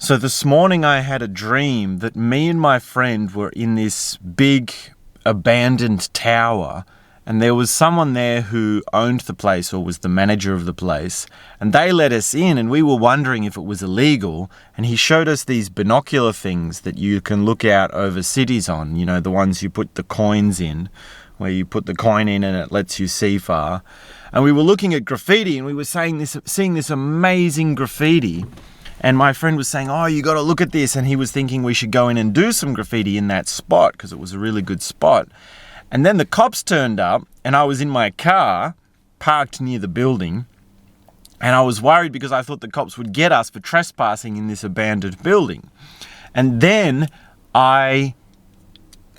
So this morning I had a dream that me and my friend were in this big abandoned tower, and there was someone there who owned the place or was the manager of the place, and they let us in, and we were wondering if it was illegal, and he showed us these binocular things that you can look out over cities on, you know, the ones you put the coins in, where you put the coin in and it lets you see far. And we were looking at graffiti, and we were seeing this amazing graffiti. And my friend was saying, oh, you got to look at this. And he was thinking we should go in and do some graffiti in that spot because it was a really good spot. And then the cops turned up, and I was in my car parked near the building. And I was worried because I thought the cops would get us for trespassing in this abandoned building. And then I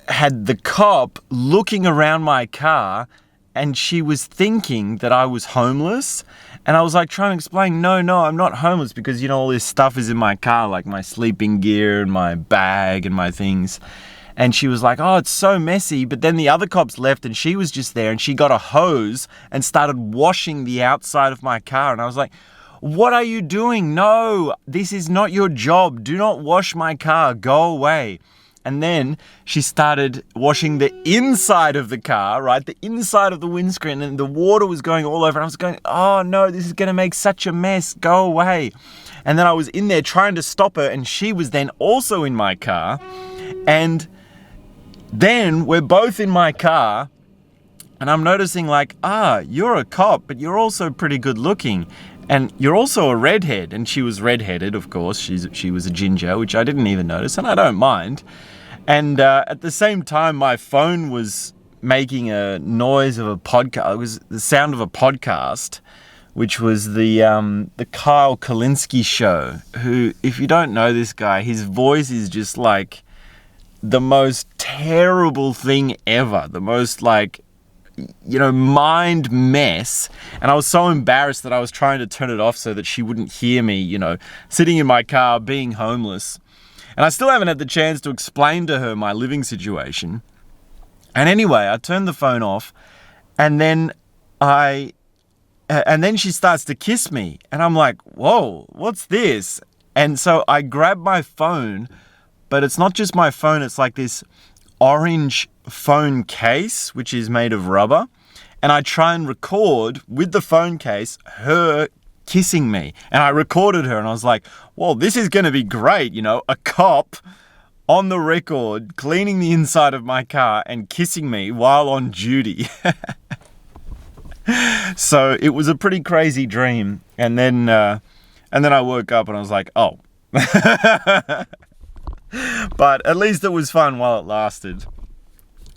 had the cop looking around my car, and she was thinking that I was homeless. And I was like trying to explain, no, I'm not homeless because, you know, all this stuff is in my car, like my sleeping gear and my bag and my things. And she was like, oh, it's so messy. But then the other cops left and she was just there, and she got a hose and started washing the outside of my car. And I was like, what are you doing? No, this is not your job. Do not wash my car. Go away. And then she started washing the inside of the car, right? The inside of the windscreen, and the water was going all over. And I was going, oh no, this is going to make such a mess. Go away. And then I was in there trying to stop her, and she was then also in my car. And then we're both in my car, and I'm noticing like, you're a cop, but you're also pretty good looking. And you're also a redhead. And she was redheaded, of course. She was a ginger, which I didn't even notice, and I don't mind. And at the same time, my phone was making a noise of a podcast. It was the sound of a podcast, which was the Kyle Kulinski show, who, if you don't know this guy, his voice is just like the most terrible thing ever. The most like, you know, mind mess. And I was so embarrassed that I was trying to turn it off so that she wouldn't hear me, you know, sitting in my car being homeless. And I still haven't had the chance to explain to her my living situation. And anyway, I turned the phone off, and then she starts to kiss me, and I'm like, whoa, what's this? And so I grab my phone, but it's not just my phone, it's like this orange phone case, which is made of rubber. And I try and record with the phone case her kissing me. And I recorded her, and I was like, well, this is going to be great. You know, a cop on the record cleaning the inside of my car and kissing me while on duty. So it was a pretty crazy dream. And then I woke up and I was like, oh. But at least it was fun while it lasted.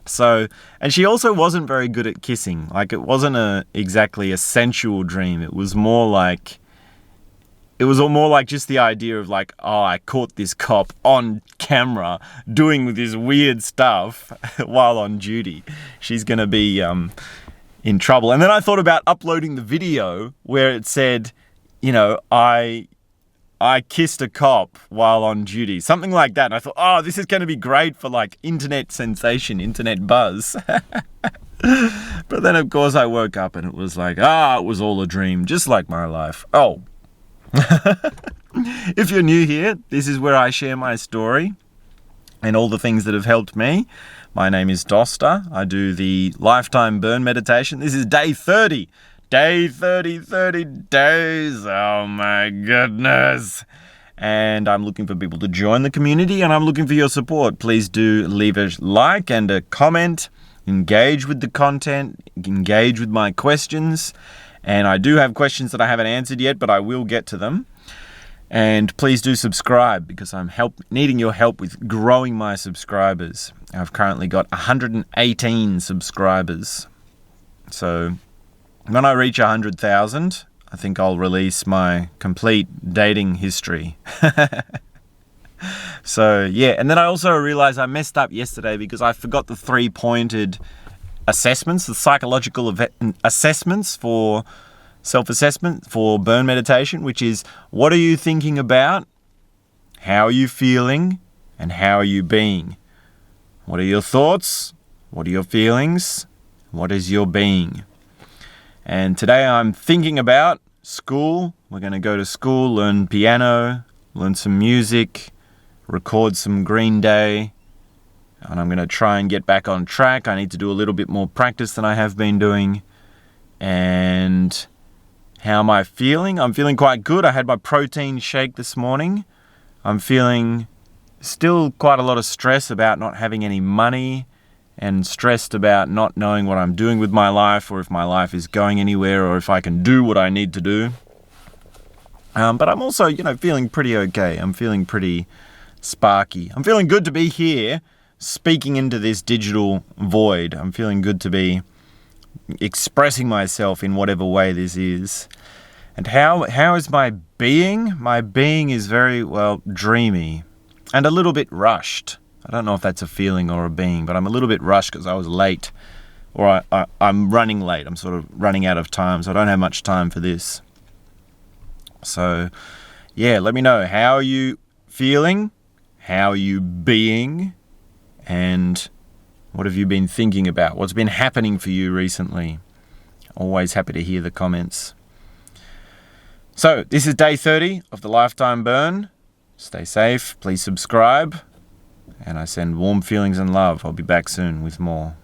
So, and she also wasn't very good at kissing. Like, it wasn't exactly a sensual dream. It was more like just the idea of like, oh, I caught this cop on camera doing this weird stuff while on duty. She's going to be in trouble. And then I thought about uploading the video where it said, you know, I kissed a cop while on duty. Something like that. And I thought, oh, this is going to be great for like internet sensation, internet buzz. But then, of course, I woke up and it was like, it was all a dream, just like my life. Oh. If you're new here, this is where I share my story and all the things that have helped me. My name is Doster. I do the Lifetime Burn Meditation. This is day 30. Day 30 days. Oh my goodness. And I'm looking for people to join the community, and I'm looking for your support. Please do leave a like and a comment. Engage with the content. Engage with my questions. And I do have questions that I haven't answered yet, but I will get to them. And please do subscribe, because I'm needing your help with growing my subscribers. I've currently got 118 subscribers. So when I reach 100,000, I think I'll release my complete dating history. So, yeah. And then I also realized I messed up yesterday because I forgot the 3-pointed assessments, the psychological assessments for self-assessment for burn meditation, which is, what are you thinking about? How are you feeling? And how are you being? What are your thoughts? What are your feelings? What is your being? And today I'm thinking about school. We're going to go to school, learn piano, learn some music, record some Green Day, and I'm going to try and get back on track. I need to do a little bit more practice than I have been doing. And how am I feeling? I'm feeling quite good. I had my protein shake this morning. I'm feeling still quite a lot of stress about not having any money, and stressed about not knowing what I'm doing with my life, or if my life is going anywhere, or if I can do what I need to do. But I'm also, feeling pretty okay. I'm feeling pretty sparky. I'm feeling good to be here speaking into this digital void. I'm feeling good to be expressing myself in whatever way this is. And how is my being? My being is very, dreamy and a little bit rushed. I don't know if that's a feeling or a being, but I'm a little bit rushed because I was late, or I'm running late. I'm sort of running out of time, so I don't have much time for this. So, yeah, let me know. How are you feeling? How are you being? And what have you been thinking about? What's been happening for you recently? Always happy to hear the comments. So, this is day 30 of the Lifetime Burn. Stay safe. Please subscribe. And I send warm feelings and love. I'll be back soon with more.